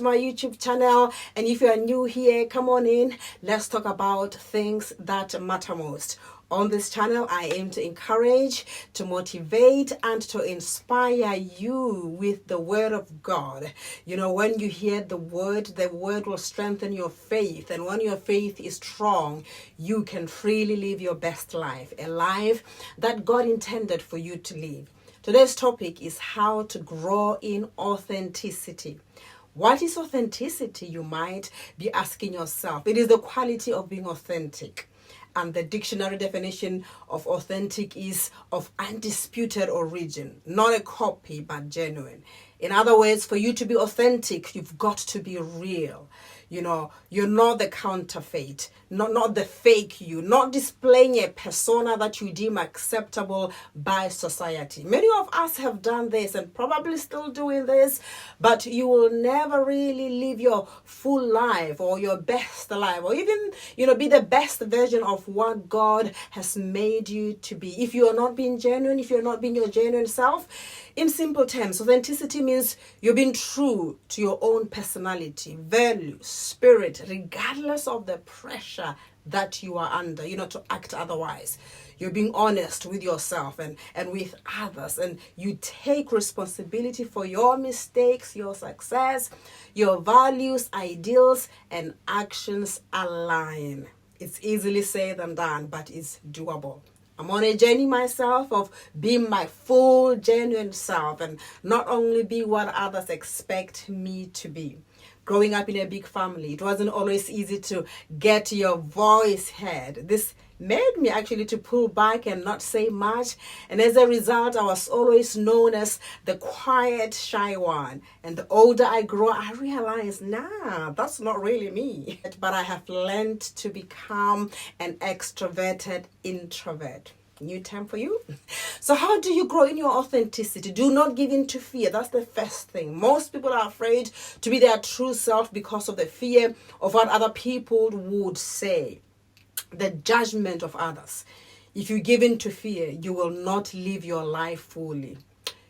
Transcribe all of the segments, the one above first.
my YouTube channel. And if you are new here, come on in. Let's talk about things that matter most. On this channel, I aim to encourage, to motivate, and to inspire you with the Word of God. You know, when you hear the Word will strengthen your faith. And when your faith is strong, you can freely live your best life, a life that God intended for you to live. Today's topic is how to grow in authenticity. What is authenticity, you might be asking yourself? It is the quality of being authentic. And the dictionary definition of authentic is of undisputed origin, not a copy, but genuine. In other words, for you to be authentic, you've got to be real. You know, you're not the counterfeit, not the fake you, not displaying a persona that you deem acceptable by society. Many of us have done this and probably still doing this, but you will never really live your full life or your best life, or even, be the best version of what God has made you to be. If you are not being genuine, if you're not being your genuine self, in simple terms, authenticity means you're being true to your own personality, values, spirit, regardless of the pressure that you are under, to act otherwise. You're being honest with yourself and with others, and you take responsibility for your mistakes, your success, your values, ideals, and actions align. It's easily said than done, but it's doable. I'm on a journey myself of being my full, genuine self and not only be what others expect me to be. Growing up in a big family, it wasn't always easy to get your voice heard. This made me actually to pull back and not say much. And as a result, I was always known as the quiet, shy one. And the older I grow, I realized, that's not really me. But I have learned to become an extroverted introvert. New term for you. So how do you grow in your authenticity? Do not give in to fear. That's the first thing. Most people are afraid to be their true self because of the fear of what other people would say, the judgment of others. If you give in to fear, you will not live your life fully.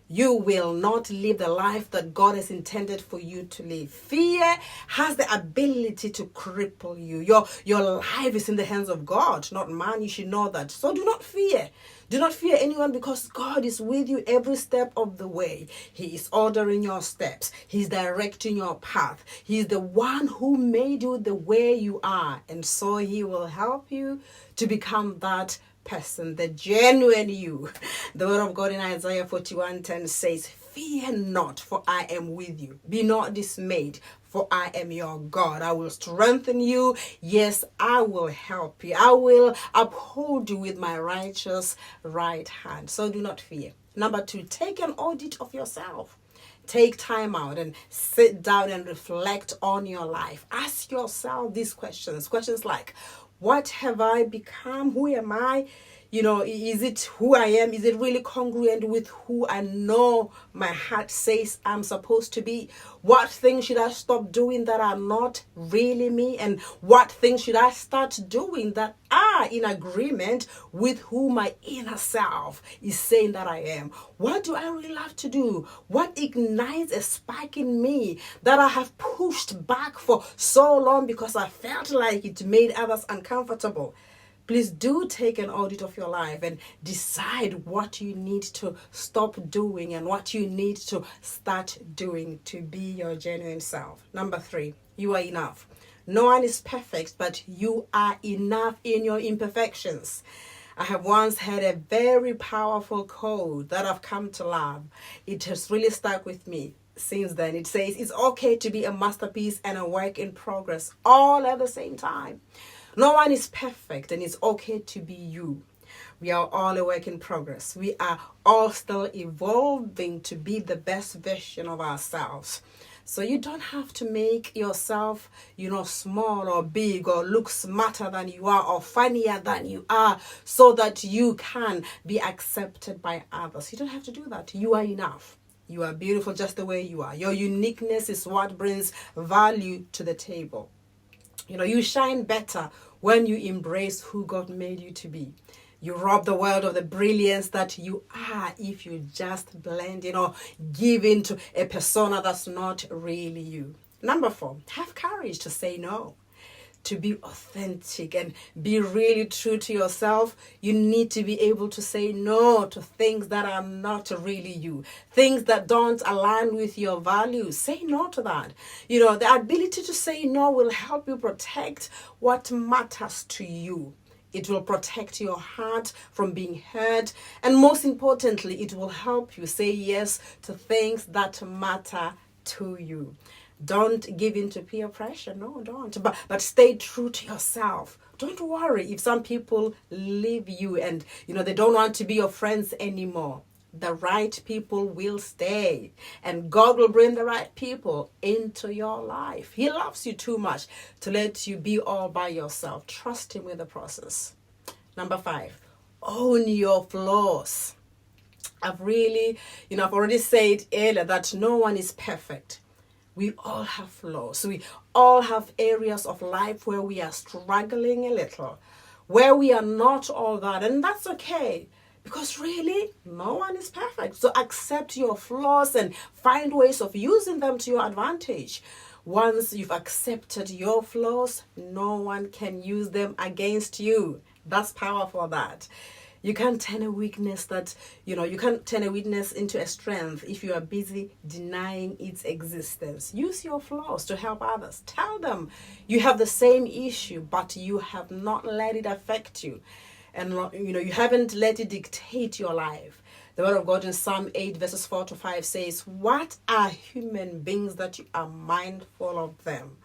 You will not live the life that God has intended for you to live. Fear has the ability to cripple you. Your life is in the hands of God, not man. You should know that. So do not fear. Do not fear anyone, because God is with you every step of the way. He is ordering your steps. He's directing your path. He's the one who made you the way you are. And so He will help you to become that person, the genuine you. The word of God in Isaiah 41:10 says, "Fear not, for I am with you. Be not dismayed, for I am your God. I will strengthen you. Yes, I will help you. I will uphold you with my righteous right hand." So do not fear. Number 2, take an audit of yourself. Take time out and sit down and reflect on your life. Ask yourself these questions. Questions like, what have I become? Who am I? Is it who I am? Is it really congruent with who I know my heart says I'm supposed to be? What things should I stop doing that are not really me? And what things should I start doing that are in agreement with who my inner self is saying that I am? What do I really love to do? What ignites a spark in me that I have pushed back for so long because I felt like it made others uncomfortable? Please do take an audit of your life and decide what you need to stop doing and what you need to start doing to be your genuine self. Number 3, you are enough. No one is perfect, but you are enough in your imperfections. I have once heard a very powerful quote that I've come to love. It has really stuck with me since then. It says, it's okay to be a masterpiece and a work in progress all at the same time. No one is perfect, and it's okay to be you. We are all a work in progress. We are all still evolving to be the best version of ourselves. So you don't have to make yourself, small or big or look smarter than you are or funnier than you are so that you can be accepted by others. You don't have to do that. You are enough. You are beautiful just the way you are. Your uniqueness is what brings value to the table. You shine better when you embrace who God made you to be. You rob the world of the brilliance that you are if you just blend in or give into a persona that's not really you. Number 4, have courage to say no. To be authentic and be really true to yourself, you need to be able to say no to things that are not really you, things that don't align with your values. Say no to that. The ability to say no will help you protect what matters to you. It will protect your heart from being hurt. And most importantly, it will help you say yes to things that matter to you. Don't give in to peer pressure. No, don't. But stay true to yourself. Don't worry if some people leave you and, they don't want to be your friends anymore. The right people will stay. And God will bring the right people into your life. He loves you too much to let you be all by yourself. Trust Him with the process. Number 5, own your flaws. I've already said earlier that no one is perfect. We all have flaws. We all have areas of life where we are struggling a little, where we are not all that. And that's okay, because really, no one is perfect. So accept your flaws and find ways of using them to your advantage. Once you've accepted your flaws, no one can use them against you. That's powerful, that. You can't turn a weakness into a strength if you are busy denying its existence. Use your flaws to help others. Tell them you have the same issue, but you have not let it affect you. And, you haven't let it dictate your life. The word of God in Psalm 8 verses 4-5 says, "What are human beings that you are mindful of them?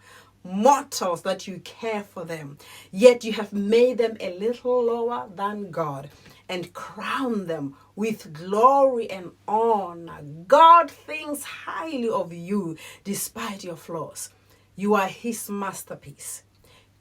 Mortals that you care for them, yet you have made them a little lower than God and crowned them with glory and honor." God thinks highly of you despite your flaws. You are His masterpiece.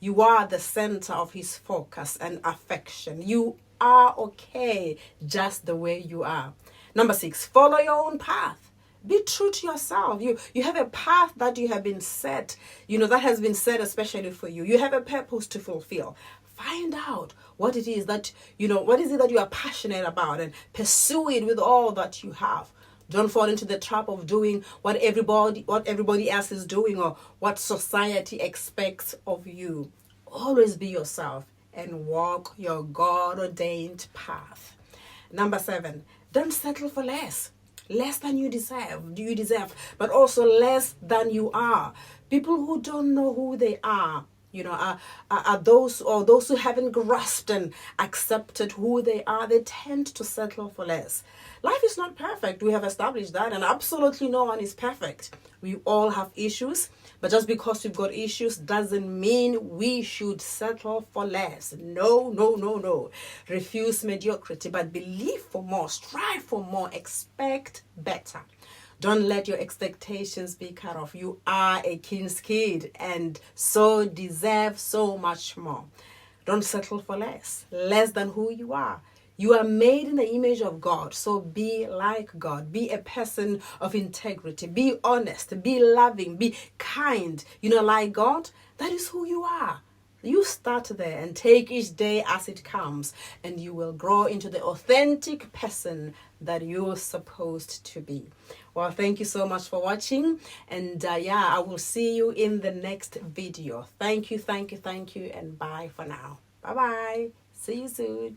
You are the center of His focus and affection. You are okay just the way you are. Number 6, follow your own path. Be true to yourself. You have a path that you have been set, that has been set especially for you. You have a purpose to fulfill. Find out what it is that you are passionate about and pursue it with all that you have. Don't fall into the trap of doing what everybody else is doing or what society expects of you. Always be yourself and walk your God-ordained path. Number 7, don't settle for less. Less than you deserve, but also less than you are. People who don't know who they are, are those who haven't grasped and accepted who they are. They tend to settle for less. Life is not perfect. We have established that, and absolutely no one is perfect. We all have issues, but just because we've got issues doesn't mean we should settle for less. No. Refuse mediocrity, but believe for more, strive for more, expect better. Don't let your expectations be cut off. You are a king's kid and so deserve so much more. Don't settle for less than who you are. You are made in the image of God, so be like God. Be a person of integrity. Be honest. Be loving. Be kind. Like God, that is who you are. You start there and take each day as it comes, and you will grow into the authentic person that you're supposed to be. Well, thank you so much for watching, and I will see you in the next video. Thank you, and bye for now. Bye-bye. See you soon.